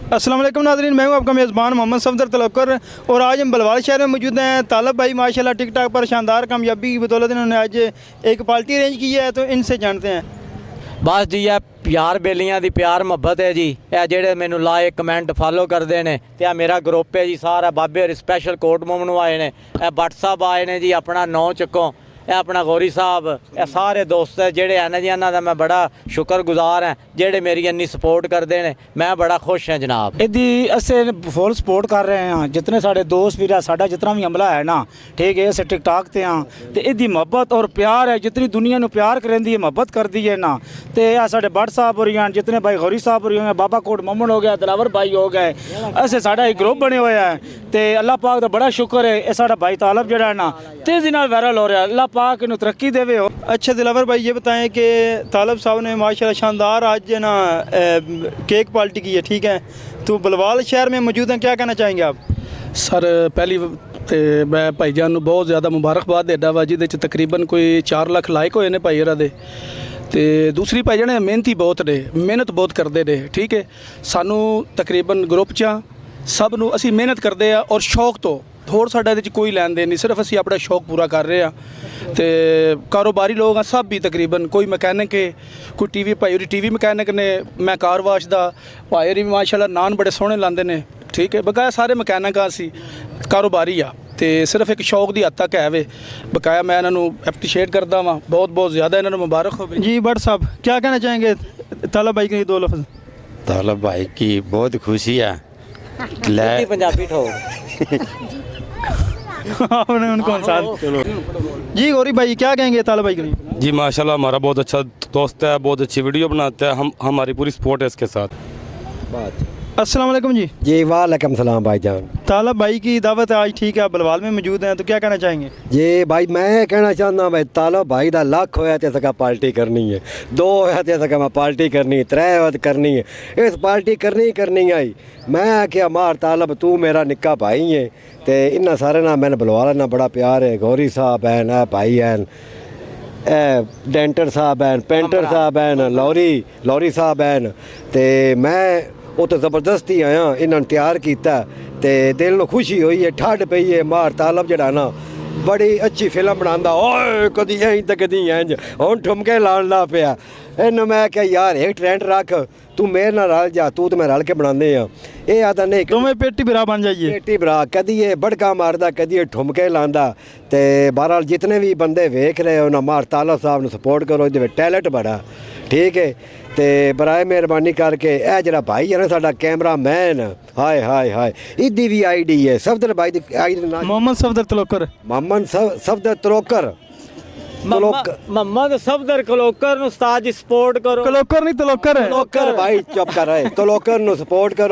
अस्सलाम वालेकुम नाज़रीन, मैं हूं आपका मेज़बान मोहम्मद सफदर तलक्कर और आज हम बलवाल शहर में मौजूद हैं। तालब भाई माशाल्लाह टिकटॉक पर शानदार कामयाबी की बदौलत इन्होंने आज एक पार्टी अरेंज की है, तो इनसे जानते हैं। बस जी ਇਹ ਪਿਆਰ ਬੇਲੀਆਂ ਦੀ ਪਿਆਰ ਮੁਹੱਬਤ ਹੈ ਜੀ। ਇਹ ਜਿਹੜੇ ਮੈਨੂੰ ਲਾਇਕ ਕਮੈਂਟ ਫਾਲੋ ਕਰਦੇ ਨੇ ਤੇ ਆ ਮੇਰਾ ਗਰੁੱਪ ਹੈ ਜੀ ਸਾਰਾ ਬਾਬੇ ਔਰ ਸਪੈਸ਼ਲ ਕੋਟ ਨੂੰ ਆਏ ਨੇ। ਇਹ ਬੱਟ ਸਾਹਿਬ ਆਏ ਨੇ ਜੀ ਆਪਣਾ 9 ਚੱਕੋਂ। ਇਹ ਆਪਣਾ ਗੌਰੀ ਸਾਹਿਬ, ਇਹ ਸਾਰੇ ਦੋਸਤ ਜਿਹੜੇ ਹਨ ਜੀ, ਇਹਨਾਂ ਦਾ ਮੈਂ ਬੜਾ ਸ਼ੁਕਰਗੁਜ਼ਾਰ ਹਾਂ ਜਿਹੜੇ ਮੇਰੀ ਇੰਨੀ ਸਪੋਰਟ ਕਰਦੇ ਨੇ। ਮੈਂ ਬੜਾ ਖੁਸ਼ ਹਾਂ ਜਨਾਬ। ਇਹਦੀ ਅਸੀਂ ਫੁੱਲ ਸਪੋਰਟ ਕਰ ਰਹੇ ਹਾਂ। ਜਿਤਨੇ ਸਾਡੇ ਦੋਸਤ ਵੀਰ ਆ, ਸਾਡਾ ਜਿਤਨਾ ਵੀ ਅਮਲਾ ਹੈ ਨਾ, ਠੀਕ ਹੈ, ਅਸੀਂ ਟਿਕਟਾਕ ਤੇ ਹਾਂ ਤੇ ਇਹਦੀ ਮੁਹੱਬਤ ਔਰ ਪਿਆਰ ਹੈ। ਜਿਤਨੀ ਦੁਨੀਆ ਨੂੰ ਪਿਆਰ ਕਰਦੀ ਹੈ, ਮੁਹੱਬਤ ਕਰਦੀ ਹੈ ਨਾ, ਤੇ ਆ ਸਾਡੇ ਬੱਟ ਸਾਹਿਬ ਹੋਰੀ ਹਨ, ਜਿਤਨੇ ਭਾਈ ਗੌਰੀ ਸਾਹਿਬ ਹੋਰੀ ਹੋਏ, ਬਾਬਾ ਕੋਟ ਮਮਨ ਹੋ ਗਿਆ, ਦਿਲਾਵਰ ਭਾਈ ਹੋ ਗਏ, ਅਸੀਂ ਸਾਡਾ ਇੱਕ ਗਰੁੱਪ ਬਣਿਆ ਹੋਇਆ ਹੈ ਤੇ ਅੱਲਾਹ ਪਾਕ ਦਾ ਬੜਾ ਸ਼ੁਕਰ ਹੈ। ਇਹ ਸਾਡਾ ਭਾਈ ਤਾलब ਜਿਹੜਾ ਹੈ ਨਾ ਤੇਜ਼ੀ ਨਾਲ ਵਾਇਰਲ ਹੋ ਰਿਹਾ। ਅੱਲਾਹ पाक इन्हें तरक्की देवे हो। अच्छा दिलावर भाई, ये बताएं कि तालब साहब ने माशाल्लाह शानदार आज ना केक पार्टी की है, ठीक है, तो बलवाल शहर में मौजूद हैं, क्या कहना चाहेंगे आप? सर पहली तो मैं भाईजान ਨੂੰ बहुत ज़्यादा मुबारकबाद देता वा, जिहदे च तकरीबन कोई 4 ਲੱਖ लाइक होए ने भाई होरां दे। ਤੇ ਦੂਸਰੀ ਭਾਈ ਜਾਨੇ ਮਿਹਨਤੀ ਬਹੁਤ ਨੇ, ਮਿਹਨਤ ਬਹੁਤ ਕਰਦੇ ਨੇ, ਠੀਕ ਹੈ। ਸਾਨੂੰ ਤਕਰੀਬਨ ਗਰੁੱਪ 'ਚ ਸਭ ਨੂੰ ਅਸੀਂ ਮਿਹਨਤ ਕਰਦੇ ਆ ਔਰ ਸ਼ੌਕ ਤੋਂ, ਹੋਰ ਸਾਡਾ ਇਹਦੇ 'ਚ ਕੋਈ ਲੈਣ ਦੇਣ ਨਹੀਂ, ਸਿਰਫ ਅਸੀਂ ਆਪਣਾ ਸ਼ੌਕ ਪੂਰਾ ਕਰ ਰਹੇ ਆ। ਤੇ ਕਾਰੋਬਾਰੀ ਲੋਕ ਆ ਸਭ ਵੀ, ਤਕਰੀਬਨ ਕੋਈ ਮਕੈਨਿਕ ਹੈ, ਕੋਈ ਟੀਵੀ ਭਾਈ ਹੋਰੀ ਟੀਵੀ ਮਕੈਨਿਕ ਨੇ, ਮੈਂ ਕਾਰ ਵਾਸ਼ ਦਾ ਭਾਈ ਹੋਰੀ ਵੀ ਮਾਸ਼ਾਅੱਲਾ ਨਾਨ ਬੜੇ ਸੋਹਣੇ ਲਾਉਂਦੇ ਨੇ, ਠੀਕ ਹੈ। ਬਕਾਇਆ ਸਾਰੇ ਮਕੈਨਿਕ ਆ, ਅਸੀਂ ਕਾਰੋਬਾਰੀ ਆ ਤੇ ਸਿਰਫ ਇੱਕ ਸ਼ੌਕ ਦੀ ਹੱਦ ਤੱਕ ਹੈ ਵੇ। ਬਕਾਇਆ ਮੈਂ ਇਹਨਾਂ ਨੂੰ ਐਪਰੀਸ਼ੀਏਟ ਕਰਦਾ ਵਾਂ, ਬਹੁਤ ਬਹੁਤ ਜ਼ਿਆਦਾ ਇਹਨਾਂ ਨੂੰ ਮੁਬਾਰਕ ਹੋਵੇ। जी भट्ट साहब, क्या कहना चाहेंगे तालब भाई के 2 लफ्ज़? तालब भाई की बहुत खुशी है। पंजाबी ठोक आपने उनको साथ जी। गौरी भाई क्या कहेंगे तालब भाई के लिए? जी माशाल्लाह, हमारा बहुत अच्छा दोस्त है, बहुत अच्छी वीडियो बनाता है, हमारी पूरी सपोर्ट है इसके साथ। अस्सलाम वालेकुम जी। जी वालेकुम सलाम भाईजान। तालब भाई की दावत है आज, ठीक है, आप बलवाल में मौजूद हैं, तो क्या कहना चाहेंगे? जी भाई मैं कहना चाहता भाई तालब भाई दा लख होया ते सका पार्टी करनी है, 2 होया ते सका मैं पार्टी करनी, 3 होया करनी है, इस पार्टी करनी आई। मैं आख्या मार तालब तू मेरा निक्का भाई है ते इन्ना सारे ना मैंने बलवाला ना बड़ा प्यार है। गौरी साहब हैं, भाई हैं, डेंटर साहब हैं, पेंटर साहब हैं, लौरी साहब हैं, ते मैं ਉਹ ਤਾਂ ਜ਼ਬਰਦਸਤੀ ਆਇਆ, ਇਹਨਾਂ ਨੇ ਤਿਆਰ ਕੀਤਾ ਤੇ ਦਿਲ ਨੂੰ ਖੁਸ਼ੀ ਹੋਈ ਹੈ, ਠੱਡ ਪਈ ਹੈ। ਮਾਰ ਤਾलब ਜਿਹੜਾ ਨਾ ਬੜੀ ਅੱਛੀ ਫਿਲਮ ਬਣਾਉਂਦਾ, ਓਏ ਕਦੀ ਐਂ ਤਾਂ ਕਦੀ ਇੰਝ, ਹੁਣ ਠੁਮਕੇ ਲਾਉਣ ਲੱਗ ਪਿਆ। ਇਹਨੂੰ ਮੈਂ ਕਿਹਾ ਯਾਰ ਇੱਕ ਟ੍ਰੈਂਡ ਰੱਖ, ਤੂੰ ਮੇਰੇ ਨਾਲ ਰਲ ਜਾ, ਤੂੰ ਤੇ ਮੈਂ ਰਲ ਕੇ ਬਣਾਉਂਦੇ ਆ। ਇਹ ਆਦਾ ਨਹੀਂ तुम्हें पेटी बिरा बन जाइए। पेटी भरा, कदी ये बड़का मारदा, कदी ये ठुमके लांदा। ते बहरहाल जितने भी बंदे वेख रहे हो ना, मार तालब साहब ने सपोर्ट करो, ये टैलेंट बड़ा, ठीक है। ते बराए मेहरबानी करके ए जरा भाई है ना साडा कैमरा मैन, हाय हाय हाय, इदी भी आईडी है सफदर भाई दी आईडी ना, मोहम्मद सफदर तलक्कर, मोहम्मद सफदर तलक्कर। ਮੁਹੰਮਦ ਸਫਦਰ ਕਲੋਕਰ ਨੂੰ ਉਸਤਾਦ ਜੀ ਸਪੋर्ट करो। तलक्कर नहीं तलक्कर है। तलक्कर भाई चुप कर रहे, तलक्कर नु सपोर्ट करो।